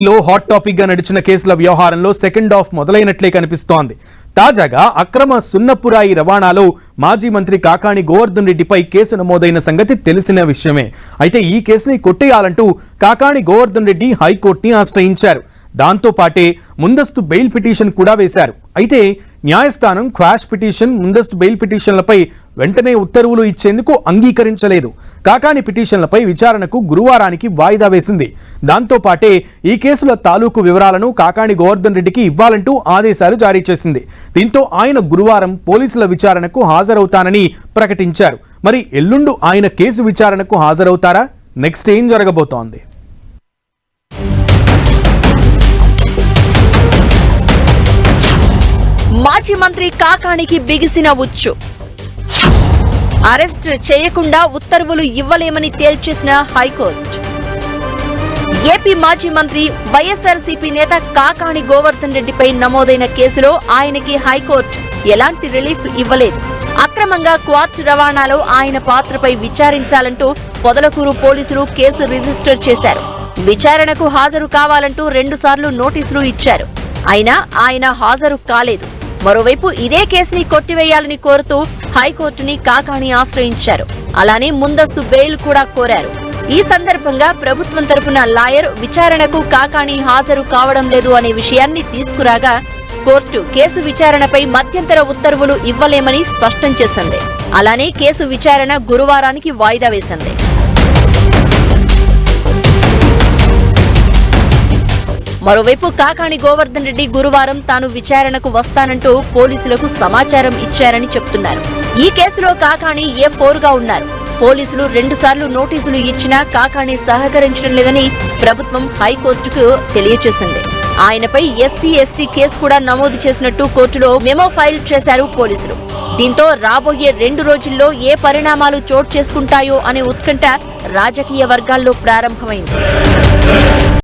లో hot topic గా నడిచిన కేసుల వ్యవహారంలో సెకండ్ హాఫ్ మొదలైనట్లే కనిపిస్తోంది. తాజాగా అక్రమ సున్నపురాయి రవాణాలో మాజీ మంత్రి కాకాణి గోవర్ధన్ రెడ్డిపై కేసు నమోదైన సంగతి తెలిసిన విషయమే. అయితే ఈ కేసుని కొట్టేయాలంటూ కాకాణి గోవర్ధన్ రెడ్డి హైకోర్టుని ఆశ్రయించారు. దాంతో పాటే ముందస్తు బెయిల్ పిటిషన్ కూడా వేశారు. అయితే న్యాయస్థానం క్వాష్ పిటిషన్, ముందస్తు బెయిల్ పిటిషన్లపై వెంటనే ఉత్తర్వులు ఇచ్చేందుకు అంగీకరించలేదు. కాకాణి పిటిషన్లపై విచారణకు గురువారానికి వాయిదా వేసింది. దాంతో పాటే ఈ కేసుల తాలూకు వివరాలను కాకాణి గోవర్ధన్ రెడ్డికి ఇవ్వాలంటూ ఆదేశాలు జారీ చేసింది. దీంతో ఆయన గురువారం పోలీసుల విచారణకు హాజరవుతానని ప్రకటించారు. మరి ఎల్లుండు ఆయన కేసు విచారణకు హాజరవుతారా? నెక్స్ట్ ఏం జరగబోతోంది? మాజీ మంత్రి కాకాణికి బిగిసిన ఉచ్చు. అరెస్ట్ చేయకుండా ఉత్తర్వులు ఇవ్వలేమని తేల్చేసిన హైకోర్టు. ఏపీ మాజీ మంత్రి వైఎస్ఆర్సీపీ నేత కాకాణి గోవర్ధన్ రెడ్డిపై నమోదైన కేసులో ఆయనకి హైకోర్టు ఎలాంటి రిలీఫ్ ఇవ్వలేదు. అక్రమంగా క్వార్ట్ రవాణాలో ఆయన పాత్రపై విచారించాలంటూ పొదలకూరు పోలీసులు కేసు రిజిస్టర్ చేశారు. విచారణకు హాజరు కావాలంటూ 2 సార్లు నోటీసులు ఇచ్చారు. అయినా ఆయన హాజరు కాలేదు. మరోవైపు ఇదే కేసుని కొట్టివేయాలని కోరుతూ హైకోర్టుని కాకాణి ఆశ్రయించారు. అలానే ముందస్తు బెయిల్ కూడా కోరారు. ఈ సందర్భంగా ప్రభుత్వం తరపున లాయర్ విచారణకు కాకాణి హాజరు కావడం లేదు అనే విషయాన్ని తీసుకురాగా కోర్టు కేసు విచారణపై మధ్యంతర ఉత్తర్వులు ఇవ్వలేమని స్పష్టం చేసింది. అలానే కేసు విచారణ గురువారానికి వాయిదా వేసింది. మరోవైపు కాకాణి గోవర్ధన్ రెడ్డి గురువారం తాను విచారణకు వస్తానంటూ పోలీసులకు సమాచారం ఇచ్చారని చెప్తున్నారు. ఈ కేసులో కాకాణి A4గా ఉన్నారు. పోలీసులు 2 సార్లు నోటీసులు ఇచ్చినా కాకాణి సహకరించడం లేదని ప్రభుత్వం హైకోర్టుకు తెలియజేసింది. ఆయనపై SC/ST కేసు కూడా నమోదు చేసినట్టు కోర్టులో మెమో ఫైల్ చేశారు పోలీసులు. దీంతో రాబోయే 2 రోజుల్లో ఏ పరిణామాలు చోటు చేసుకుంటాయో అనే ఉత్కంఠ రాజకీయ వర్గాల్లో ప్రారంభమైంది.